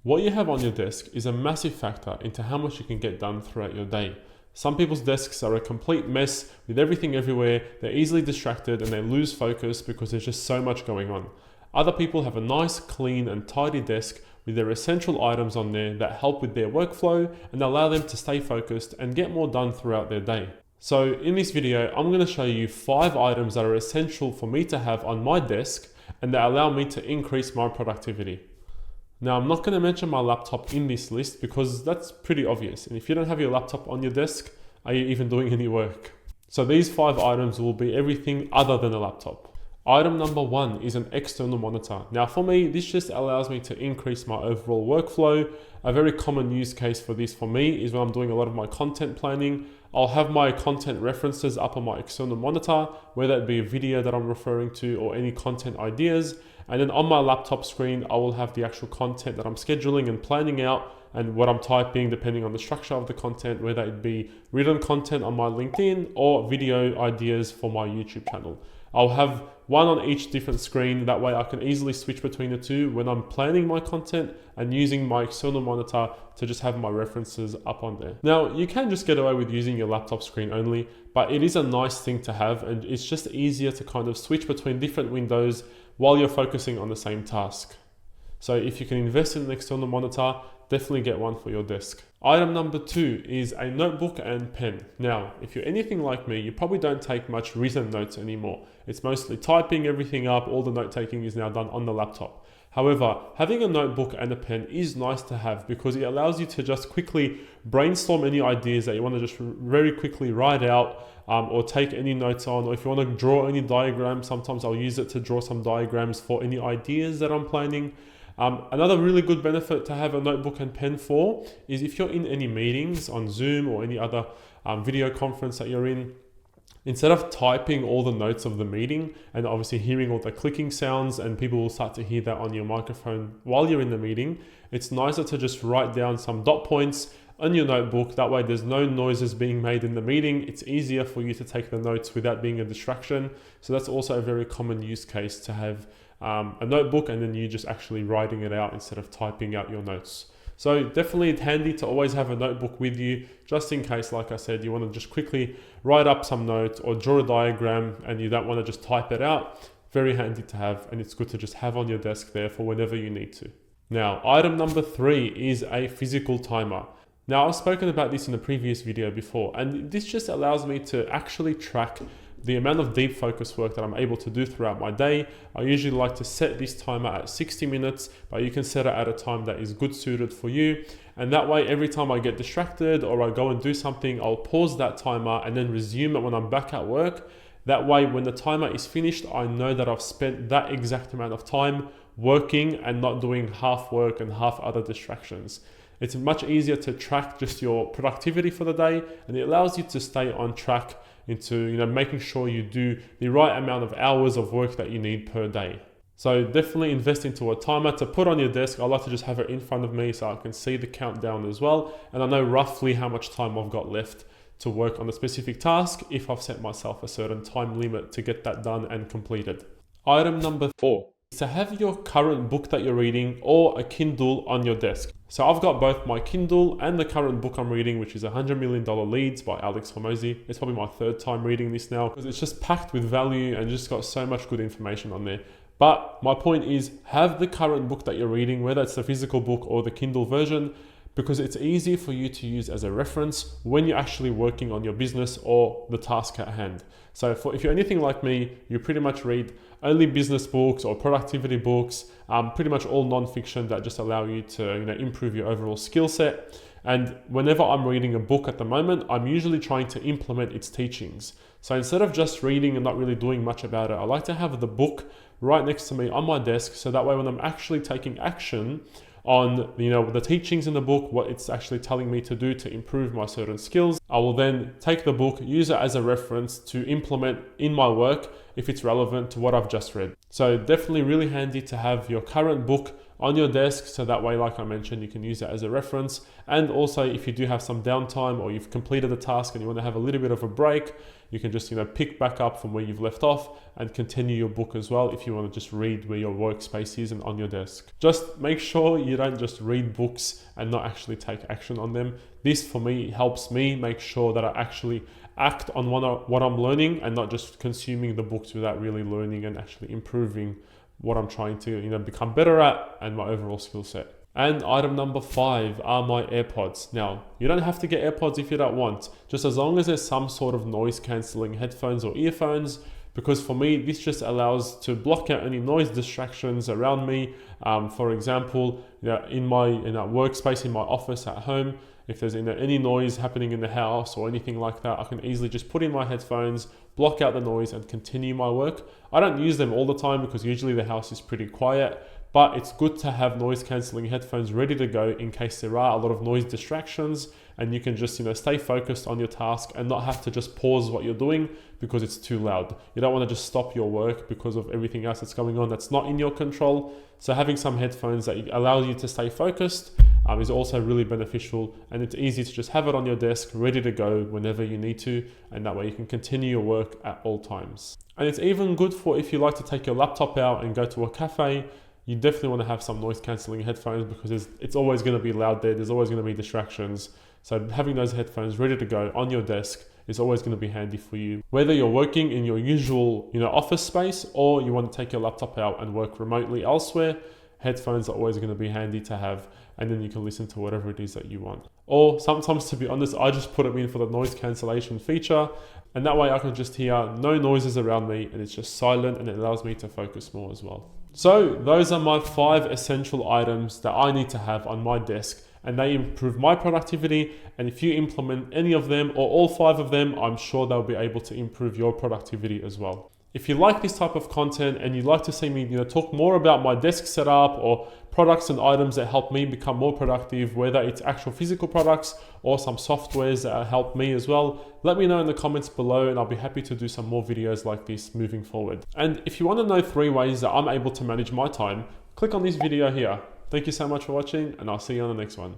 What you have on your desk is a massive factor into how much you can get done throughout your day. Some people's desks are a complete mess with everything everywhere, they're easily distracted and they lose focus because there's just so much going on. Other people have a nice, clean and tidy desk with their essential items on there that help with their workflow and allow them to stay focused and get more done throughout their day. So in this video, I'm going to show you 5 items that are essential for me to have on my desk and that allow me to increase my productivity. Now, I'm not going to mention my laptop in this list because that's pretty obvious. And if you don't have your laptop on your desk, are you even doing any work? So these 5 items will be everything other than a laptop. Item number 1 is an external monitor. Now for me, this just allows me to increase my overall workflow. A very common use case for this for me is when I'm doing a lot of my content planning. I'll have my content references up on my external monitor, whether it be a video that I'm referring to or any content ideas. And then on my laptop screen, I will have the actual content that I'm scheduling and planning out and what I'm typing depending on the structure of the content, whether it be written content on my LinkedIn or video ideas for my YouTube channel. I'll have one on each different screen. That way I can easily switch between the two when I'm planning my content and using my external monitor to just have my references up on there. Now, you can just get away with using your laptop screen only, but it is a nice thing to have and it's just easier to kind of switch between different windows while you're focusing on the same task. So if you can invest in an external monitor, definitely get one for your desk. Item number 2 is a notebook and pen. Now, if you're anything like me, you probably don't take much written notes anymore. It's mostly typing everything up. All the note taking is now done on the laptop. However, having a notebook and a pen is nice to have because it allows you to just quickly brainstorm any ideas that you want to just very quickly write out or take any notes on, or if you want to draw any diagrams, sometimes I'll use it to draw some diagrams for any ideas that I'm planning. Another really good benefit to have a notebook and pen for is if you're in any meetings on Zoom or any other video conference that you're in, instead of typing all the notes of the meeting and obviously hearing all the clicking sounds and people will start to hear that on your microphone while you're in the meeting, it's nicer to just write down some dot points on your notebook. That way there's no noises being made in the meeting. It's easier for you to take the notes without being a distraction. So that's also a very common use case, to have a notebook and then you just actually writing it out instead of typing out your notes. So definitely handy to always have a notebook with you, just in case, like I said, you want to just quickly write up some notes or draw a diagram and you don't want to just type it out. Very handy to have, and it's good to just have on your desk there for whenever you need to. Now, item number 3 is a physical timer. Now, I've spoken about this in a previous video before, and this just allows me to actually track the amount of deep focus work that I'm able to do throughout my day. I usually like to set this timer at 60 minutes, but you can set it at a time that is good suited for you. And that way, every time I get distracted or I go and do something, I'll pause that timer and then resume it when I'm back at work. That way, when the timer is finished, I know that I've spent that exact amount of time working and not doing half work and half other distractions. It's much easier to track just your productivity for the day, and it allows you to stay on track into making sure you do the right amount of hours of work that you need per day. So definitely invest into a timer to put on your desk. I like to just have it in front of me so I can see the countdown as well, and I know roughly how much time I've got left to work on a specific task if I've set myself a certain time limit to get that done and completed. Item number 4 is to have your current book that you're reading or a Kindle on your desk. So I've got both my Kindle and the current book I'm reading, which is $100 Million Leads by Alex Hormozi. It's probably my 3rd time reading this now because it's just packed with value and just got so much good information on there. But my point is, have the current book that you're reading, whether it's the physical book or the Kindle version, because it's easy for you to use as a reference when you're actually working on your business or the task at hand. So if you're anything like me, you pretty much read only business books or productivity books, pretty much all non-fiction that just allow you to improve your overall skill set. And whenever I'm reading a book at the moment, I'm usually trying to implement its teachings. So instead of just reading and not really doing much about it, I like to have the book right next to me on my desk, so that way when I'm actually taking action on the teachings in the book, what it's actually telling me to do to improve my certain skills, I will then take the book, use it as a reference to implement in my work if it's relevant to what I've just read. So definitely really handy to have your current book on your desk, so that way, like I mentioned, you can use that as a reference. And also, if you do have some downtime or you've completed a task and you want to have a little bit of a break, you can just pick back up from where you've left off and continue your book as well if you want to just read where your workspace is and on your desk. Just make sure you don't just read books and not actually take action on them. This for me helps me make sure that I actually act on what I'm learning and not just consuming the books without really learning and actually improving what I'm trying to become better at and my overall skill set. And item number 5 are my AirPods. Now, you don't have to get AirPods if you don't want, just as long as there's some sort of noise cancelling headphones or earphones, because for me, this just allows to block out any noise distractions around me. For example, in my workspace, in my office at home, if there's any noise happening in the house or anything like that, I can easily just put in my headphones, block out the noise and continue my work. I don't use them all the time because usually the house is pretty quiet, but it's good to have noise cancelling headphones ready to go in case there are a lot of noise distractions, and you can just stay focused on your task and not have to just pause what you're doing because it's too loud. You don't want to just stop your work because of everything else that's going on that's not in your control. So having some headphones that allow you to stay focused is also really beneficial, and it's easy to just have it on your desk ready to go whenever you need to, and that way you can continue your work at all times. And it's even good for if you like to take your laptop out and go to a cafe. You definitely want to have some noise cancelling headphones because it's always going to be loud there. There's always going to be distractions. So having those headphones ready to go on your desk is always going to be handy for you. Whether you're working in your usual office space or you want to take your laptop out and work remotely elsewhere, headphones are always going to be handy to have, and then you can listen to whatever it is that you want. Or sometimes, to be honest, I just put them in for the noise cancellation feature, and that way I can just hear no noises around me and it's just silent, and it allows me to focus more as well. So those are my 5 essential items that I need to have on my desk, and they improve my productivity. And if you implement any of them or all 5 of them, I'm sure they'll be able to improve your productivity as well. If you like this type of content and you'd like to see me talk more about my desk setup or products and items that help me become more productive, whether it's actual physical products or some softwares that help me as well, let me know in the comments below, and I'll be happy to do some more videos like this moving forward. And if you want to know 3 ways that I'm able to manage my time, click on this video here. Thank you so much for watching, and I'll see you on the next one.